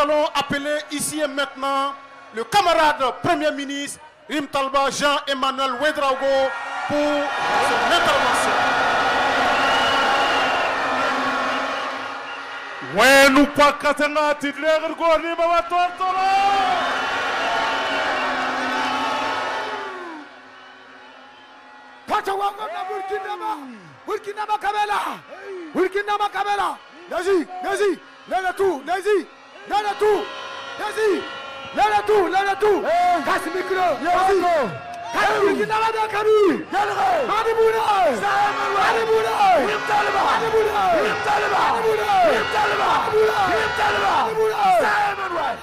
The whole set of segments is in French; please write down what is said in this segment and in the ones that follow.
allons appeler ici et maintenant le camarade Premier ministre Rim Talba Jean-Emmanuel Ouédraogo pour son intervention. Ouais, nous pas katanga tidler gorni baba tortolo. Kachawanga na Burkina Kabela. Burkina Kabela. Nazi, lève tout, Nazi, lève tout, Nazi, lève tout. Casse le micro, Nazi. Burkina Kabi. Madi Bouna. Madi Bouna. Rim Talba. Madi Bouna. Rim Talba. Madi Bouna. Rim Talba. Rim Talba. Madi Bouna. Simon Way.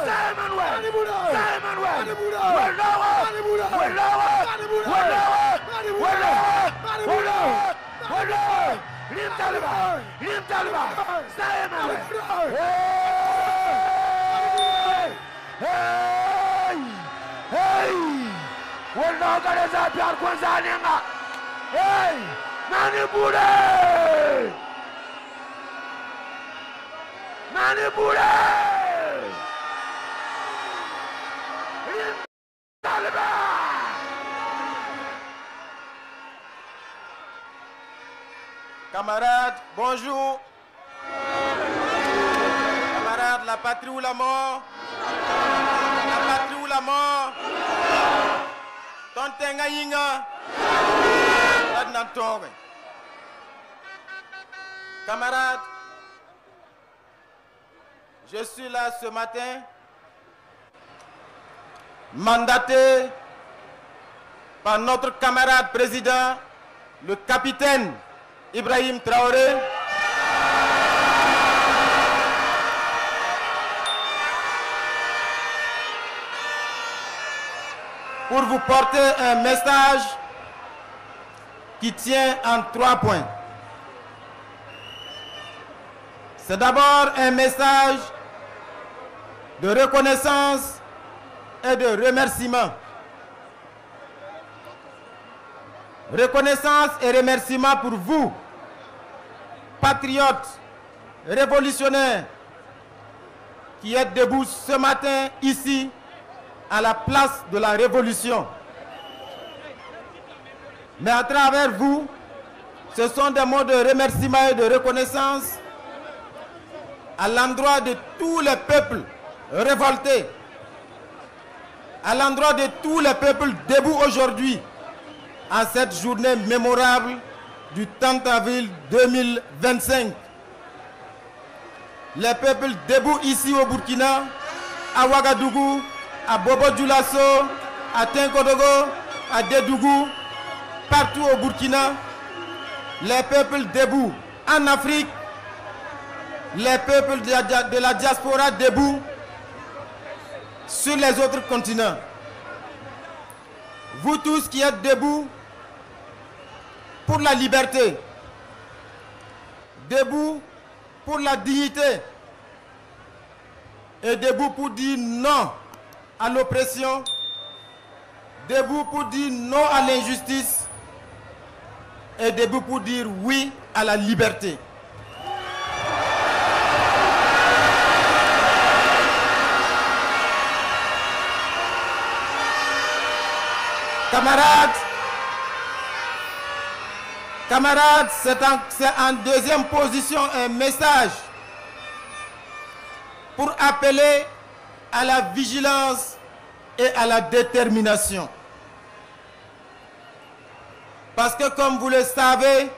Simon Way. Madi Bouna. Simon Way. Madi Bouna. Walawa. Madi Bouna. Walawa. Madi Bouna. Walawa. Madi Bouna. Madi Bouna. Walawa. Rim Talba. Rim Talba. Simon Way. Hey. Hey. Wala gareza pyar kwanzaninga. Hey, Mani Bude! Mani Bude! Camarades, bonjour. Camarades, la patrie ou la mort? La patrie ou la mort? Tontenga yinga. Camarades, je suis là ce matin, mandaté par notre camarade président, le capitaine Ibrahim Traoré, pour vous porter un message qui tient en 3 points. C'est d'abord un message de reconnaissance et de remerciement. Reconnaissance et remerciement pour vous, patriotes, révolutionnaires, qui êtes debout ce matin ici, à la place de la Révolution. Mais à travers vous, ce sont des mots de remerciement et de reconnaissance à l'endroit de tous les peuples révoltés, à l'endroit de tous les peuples debout aujourd'hui, en cette journée mémorable du 30 avril 2025. Les peuples debout ici au Burkina, à Ouagadougou, à Bobo-Dioulasso, à Tinkodogo, à Dédougou, partout au Burkina, les peuples debout en Afrique, les peuples de la diaspora debout sur les autres continents. Vous tous qui êtes debout pour la liberté, debout pour la dignité et debout pour dire non à l'oppression, debout pour dire non à l'injustice et debout pour dire oui à la liberté. Camarades, c'est en deuxième position un message pour appeler à la vigilance et à la détermination. Parce que comme vous le savez,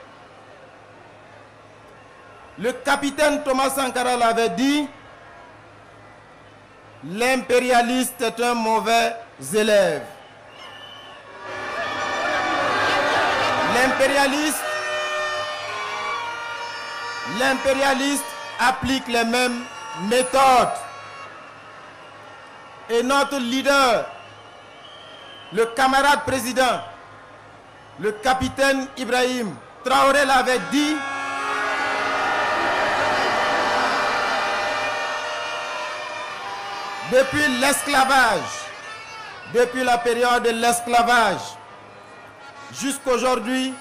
le capitaine Thomas Sankara l'avait dit, l'impérialiste est un mauvais élève. L'impérialiste applique les mêmes méthodes. Et notre leader, le camarade président, le capitaine Ibrahim Traoré l'avait dit, depuis l'esclavage, depuis la période de l'esclavage, jusqu'aujourd'hui,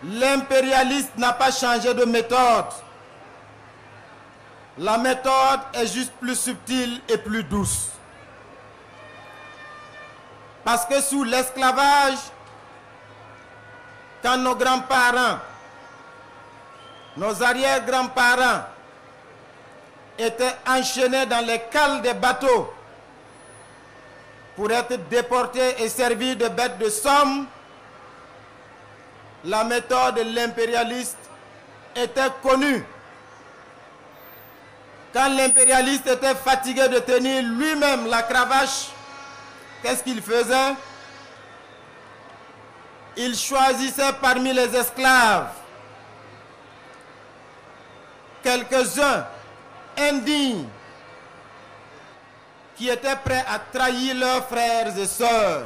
l'impérialiste n'a pas changé de méthode. La méthode est juste plus subtile et plus douce. Parce que sous l'esclavage, quand nos grands-parents, nos arrière-grands-parents étaient enchaînés dans les cales des bateaux pour être déportés et servis de bêtes de somme, la méthode de l'impérialiste était connue. Quand l'impérialiste était fatigué de tenir lui-même la cravache, qu'est-ce qu'il faisait? Il choisissait parmi les esclaves quelques-uns indignes qui étaient prêts à trahir leurs frères et sœurs.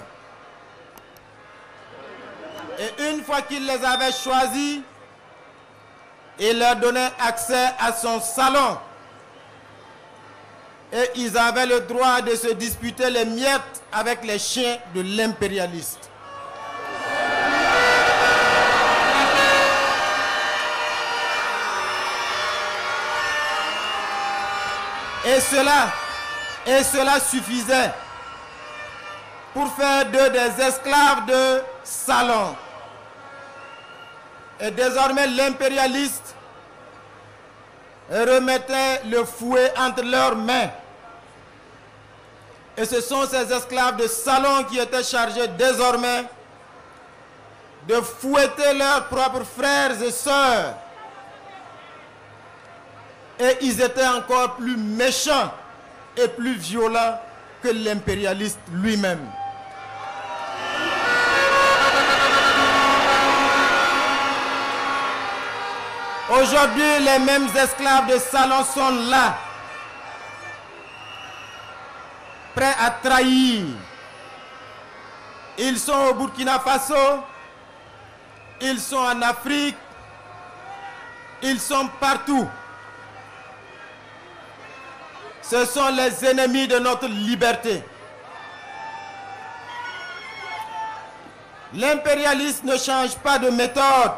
Et une fois qu'il les avait choisis, il leur donnait accès à son salon. Et ils avaient le droit de se disputer les miettes avec les chiens de l'impérialiste. Et cela suffisait pour faire d'eux des esclaves de salon. Et désormais l'impérialiste remettait le fouet entre leurs mains. Et ce sont ces esclaves de salon qui étaient chargés désormais de fouetter leurs propres frères et sœurs. Et ils étaient encore plus méchants et plus violents que l'impérialiste lui-même. Aujourd'hui, les mêmes esclaves de salon sont là, prêts à trahir. Ils sont au Burkina Faso, ils sont en Afrique, ils sont partout. Ce sont les ennemis de notre liberté. L'impérialiste ne change pas de méthode.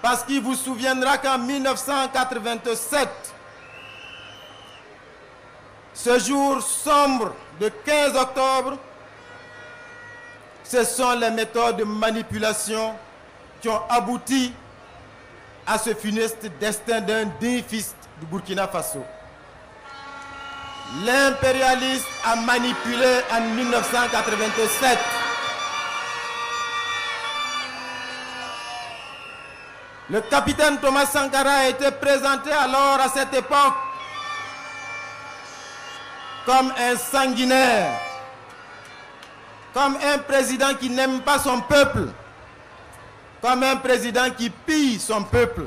Parce qu'il vous souviendra qu'en 1987, ce jour sombre de 15 octobre, ce sont les méthodes de manipulation qui ont abouti à ce funeste destin d'un digne fils du Burkina Faso. L'impérialiste a manipulé en 1987. Le capitaine Thomas Sankara a été présenté alors à cette époque comme un sanguinaire, comme un président qui n'aime pas son peuple, comme un président qui pille son peuple.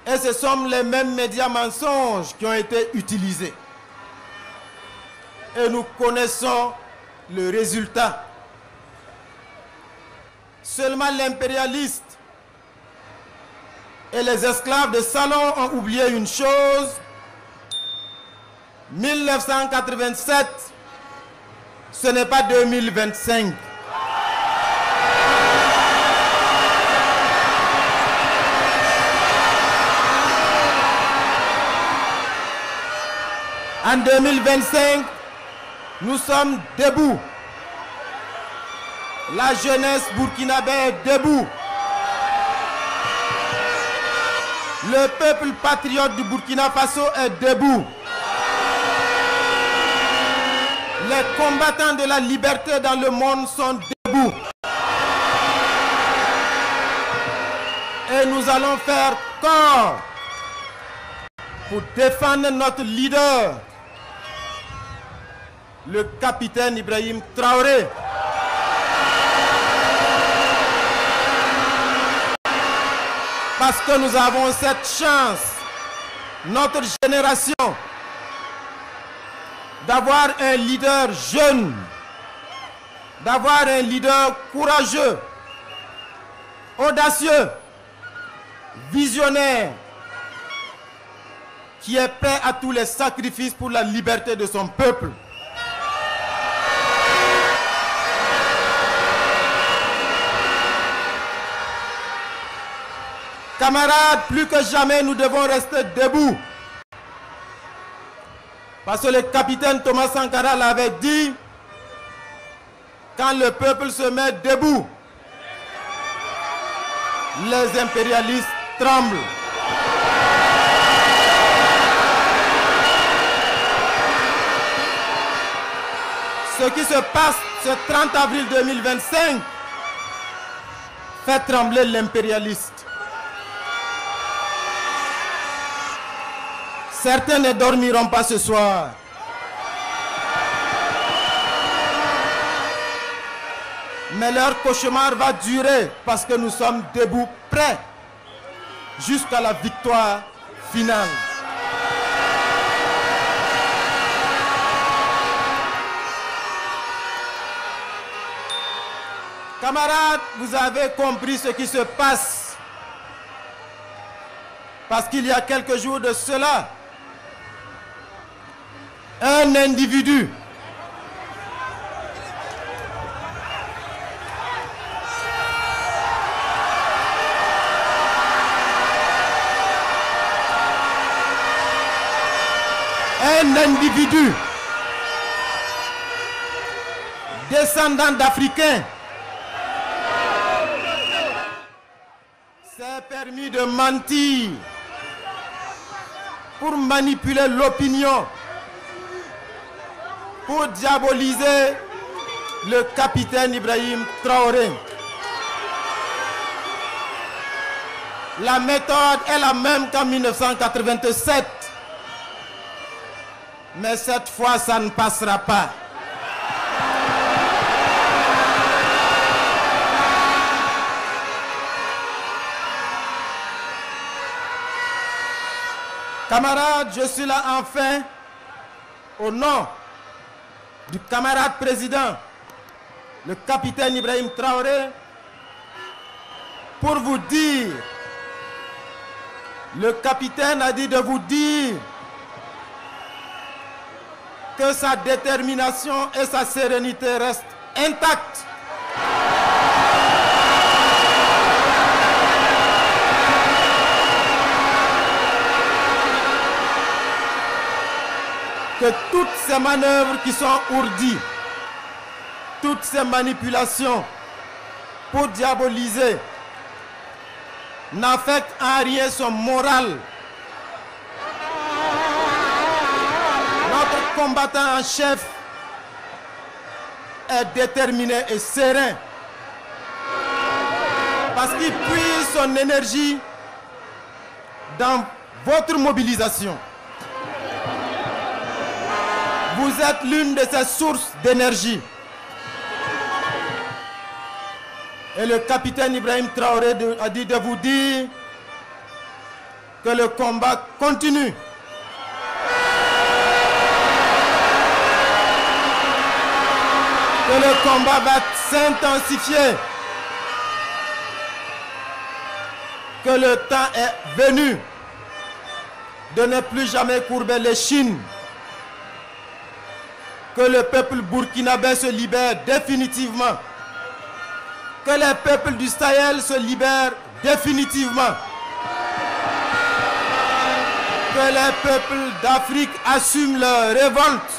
Et ce sont les mêmes médias mensonges qui ont été utilisés. Et nous connaissons le résultat. Seulement l'impérialiste et les esclaves de salon ont oublié une chose. 1987, ce n'est pas 2025. En 2025, nous sommes debout. La jeunesse burkinabé est debout. Le peuple patriote du Burkina Faso est debout. Les combattants de la liberté dans le monde sont debout. Et nous allons faire corps pour défendre notre leader, le capitaine Ibrahim Traoré. Parce que nous avons cette chance, notre génération, d'avoir un leader jeune, d'avoir un leader courageux, audacieux, visionnaire, qui est prêt à tous les sacrifices pour la liberté de son peuple. Camarades, plus que jamais, nous devons rester debout. Parce que le capitaine Thomas Sankara l'avait dit, quand le peuple se met debout, les impérialistes tremblent. Ce qui se passe ce 30 avril 2025 fait trembler l'impérialiste. Certains ne dormiront pas ce soir. Mais leur cauchemar va durer parce que nous sommes debout, prêts jusqu'à la victoire finale. Camarades, vous avez compris ce qui se passe. Parce qu'il y a quelques jours de cela, un individu descendant d'Africains s'est permis de mentir pour manipuler l'opinion, pour diaboliser le capitaine Ibrahim Traoré. La méthode est la même qu'en 1987. Mais cette fois, ça ne passera pas. Camarades, je suis là enfin au nom du camarade président, le capitaine Ibrahim Traoré, pour vous dire, le capitaine a dit de vous dire que sa détermination et sa sérénité restent intactes. Que toutes ces manœuvres qui sont ourdies, toutes ces manipulations pour diaboliser, n'affectent en rien son moral. Notre combattant en chef est déterminé et serein parce qu'il puise son énergie dans votre mobilisation. Vous êtes l'une de ces sources d'énergie. Et le capitaine Ibrahim Traoré a dit de vous dire que le combat continue. Que le combat va s'intensifier. Que le temps est venu de ne plus jamais courber l'échine. Que le peuple burkinabé se libère définitivement. Que les peuples du Sahel se libèrent définitivement. Que les peuples d'Afrique assument leur révolte.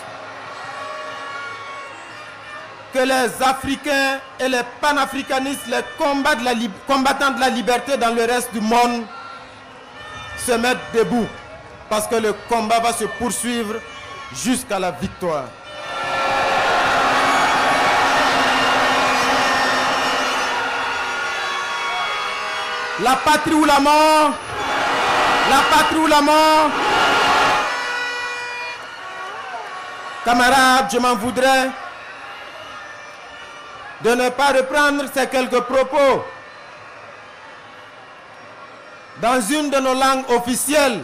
Que les Africains et les panafricanistes, les combattants de la liberté dans le reste du monde se mettent debout. Parce que le combat va se poursuivre jusqu'à la victoire. La patrie ou la mort, la patrie ou la mort. Camarades, je m'en voudrais de ne pas reprendre ces quelques propos dans une de nos langues officielles.